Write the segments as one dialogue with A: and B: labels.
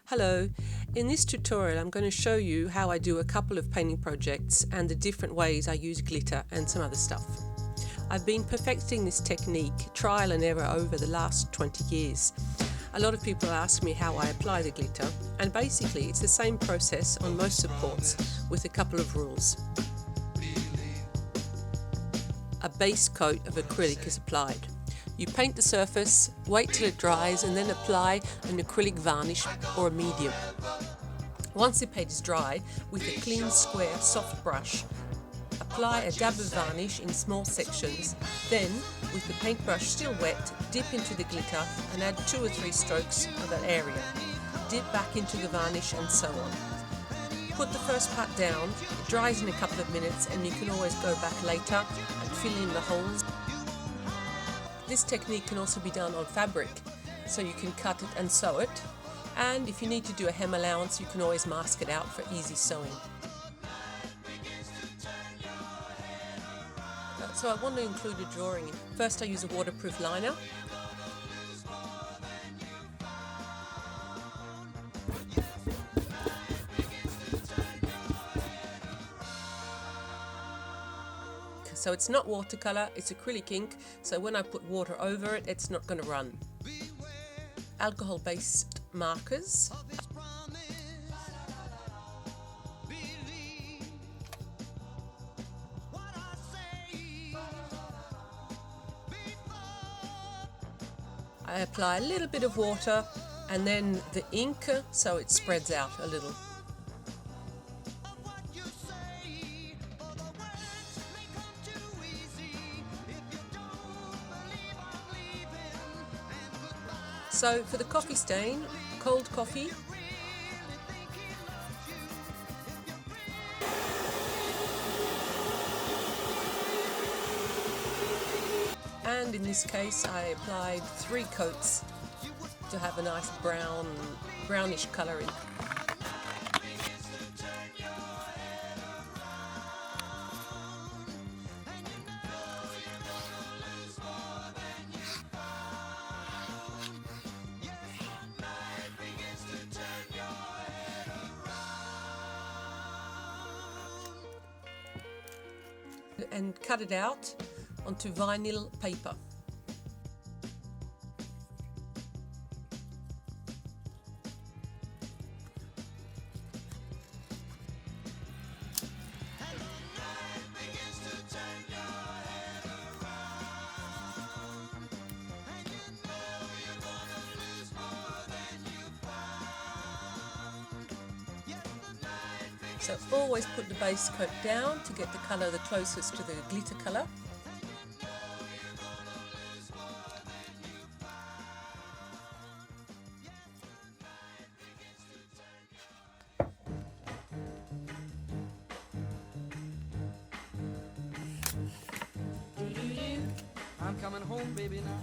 A: Hello, in this tutorial I'm going to show you how I do a couple of painting projects and the different ways I use glitter and some other stuff. I've been perfecting this technique trial and error over the last 20 years. A lot of people ask me how I apply the glitter, and basically it's the same process on most supports with a couple of rules. A base coat of acrylic is applied. You paint the surface, wait till it dries and then apply an acrylic varnish or a medium. Once the paint is dry, with a clean square soft brush, apply a dab of varnish in small sections, then with the paintbrush still wet, dip into the glitter and add 2 or 3 strokes of that area. Dip back into the varnish and so on. Put the first part down, it dries in a couple of minutes and you can always go back later and fill in the holes. This technique can also be done on fabric, so you can cut it and sew it, and if you need to do a hem allowance you can always mask it out for easy sewing. So I want to include a drawing. First I use a waterproof liner. So it's not watercolour, it's acrylic ink, so when I put water over it, it's not going to run. Alcohol-based markers. I apply a little bit of water and then the ink so it spreads out a little. So for the coffee stain, cold coffee, and in this case I applied 3 coats to have a nice brownish colouring. And cut it out onto vinyl paper. So always put the base coat down to get the colour the closest to the glitter colour.
B: I'm coming home, baby, now.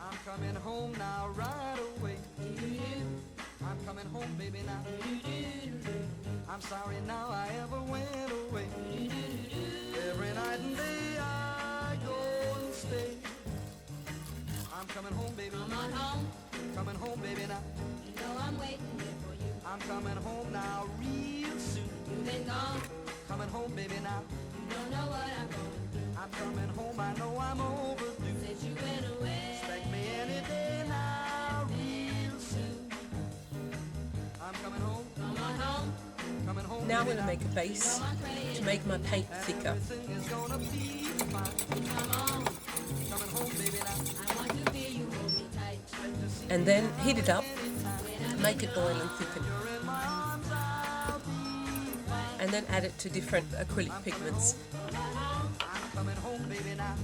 B: I'm coming home now, right away. I'm coming home, baby, now. I'm sorry now I ever went away. Every night and day I go and stay. I'm coming home, baby.
C: Come on home.
B: Coming home, baby, now.
C: You know I'm waiting here for you.
B: I'm coming home now real soon.
C: You've been gone.
B: Coming home, baby, now.
C: You don't know what I'm gonna do.
B: I'm coming home, I know I'm overdue.
C: Since you went away.
B: Expect me any day now real soon. I'm coming home.
C: Come on home.
B: Coming home,
A: Now I'm
B: baby,
A: going to make a base
C: You know I'm praying.
A: to make my paint thicker.
B: everything is gonna be fine.
C: Come on.
B: Coming home, baby, now.
C: I want to feel you hold me tight.
A: And then heat it up, make it boil and thicken. And then add it to different acrylic pigments.
B: I'm coming home, baby, now.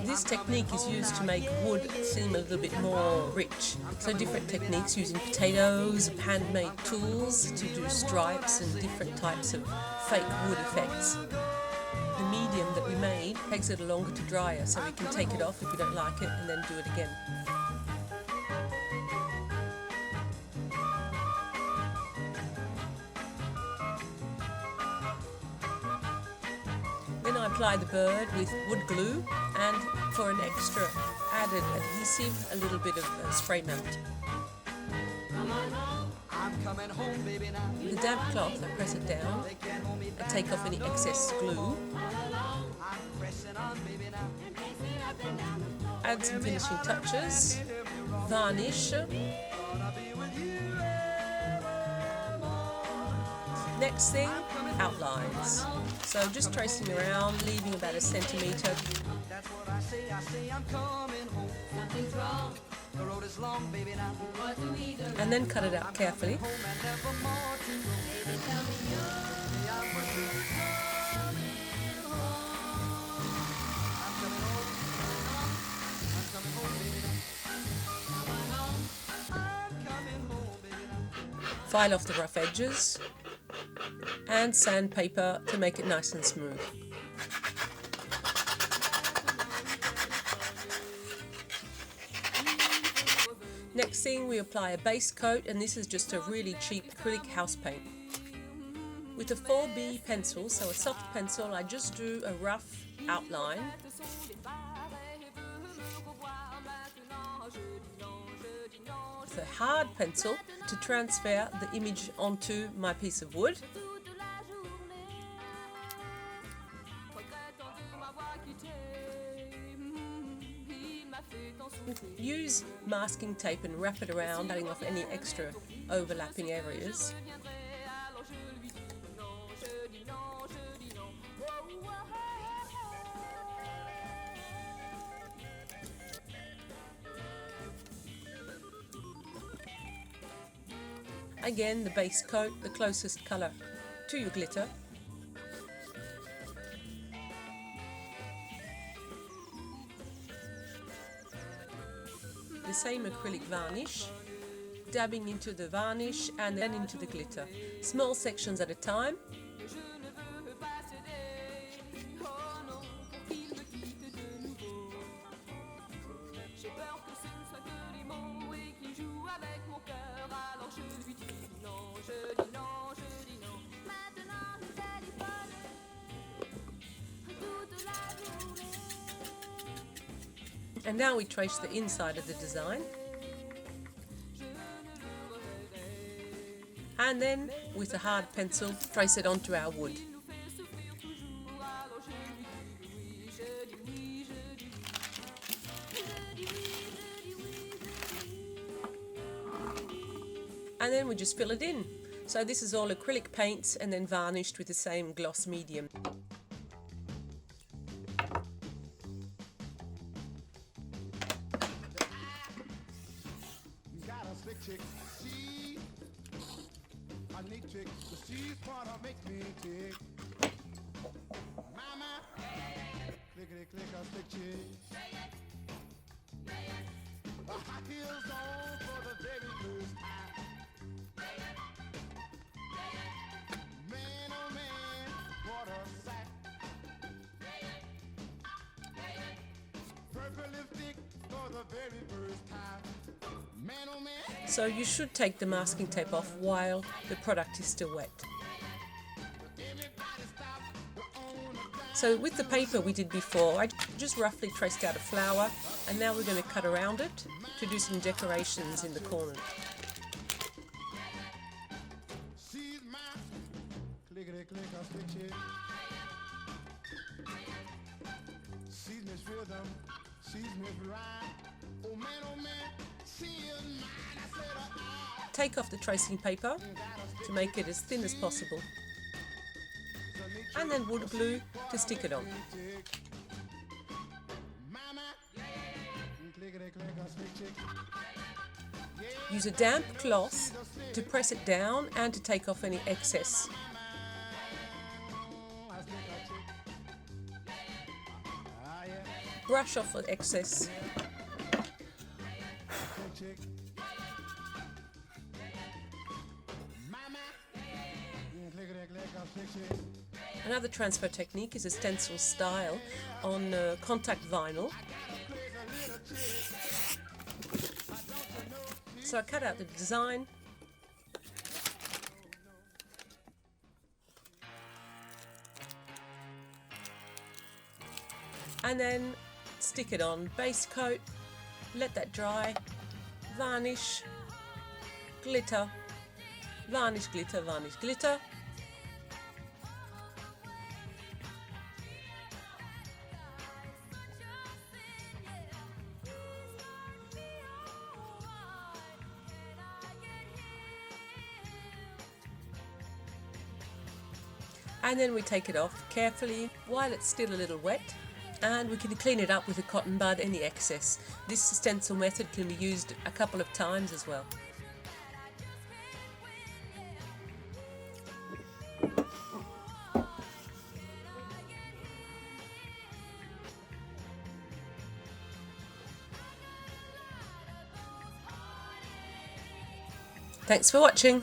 A: This technique is used to make wood seem a little bit more rich. So different techniques using potatoes, handmade tools to do stripes and different types of fake wood effects. The medium that we made takes a little longer to dry, so we can take it off if we don't like it and then do it again. Then I apply the bird with wood glue, and for an extra added adhesive, a little bit of spray melt.
B: I'm coming home, baby, now.
A: With a damp cloth, I press it down
B: They can't hold me back.
A: and take off any excess glue.
B: I'm pressing on, baby, now.
A: Add some finishing touches, varnish.
B: Gonna be with you evermore.
A: Next thing, outlines. So just tracing around, leaving about a centimetre.
B: That's what I say I'm coming home.
C: Something's wrong.
B: The road is long, baby, now.
C: What do we do?
A: And then cut it out carefully.
B: Home and never more to go.
C: Baby, tell me you.
B: I'm coming home. I'm coming home, baby, now. I'm coming home, baby, now.
A: File off the rough edges and sandpaper to make it nice and smooth. Next thing, we apply a base coat, and this is just a really cheap acrylic house paint. With a 4B pencil, so a soft pencil, I just drew a rough outline. With a hard pencil to transfer the image onto my piece of wood. Use masking tape and wrap it around, cutting off any extra overlapping areas. Again, the base coat, the closest colour to your glitter. The same acrylic varnish, dabbing into the varnish and then into the glitter, small sections at a time. And now we trace the inside of the design. And then, with a hard pencil, trace it onto our wood. And then we just fill it in. So this is all acrylic paints and then varnished with the same gloss medium.
D: Chick, she a neat chick, but she's part of make me tick. Mama, clickety click a stick chick. High heels on for the very first time. Man, oh man, what a sight. Purple lipstick for the very first time. Man, oh man.
A: So you should take the masking tape off while the product is still wet. So with the paper we did before, I just roughly traced out a flower, and now we're going to cut around it to do some decorations in the corners.
D: She's my clickety click a stick chick. She's Miss Rhythm, she's Miss Rhyme. Oh man, she is mine. I said,
A: Take off the tracing paper to make it as thin as possible, and then wood glue to stick it on. Use a damp cloth to press it down and to take off any excess. Brush off the excess. Another transfer technique is a stencil style on contact vinyl. So I cut out the design, and then stick it on. Base coat, let that dry, varnish, glitter, varnish, glitter, varnish, glitter. And then we take it off carefully while it's still a little wet, and we can clean it up with a cotton bud, any excess. This stencil method can be used a couple of times as well. Thanks for watching.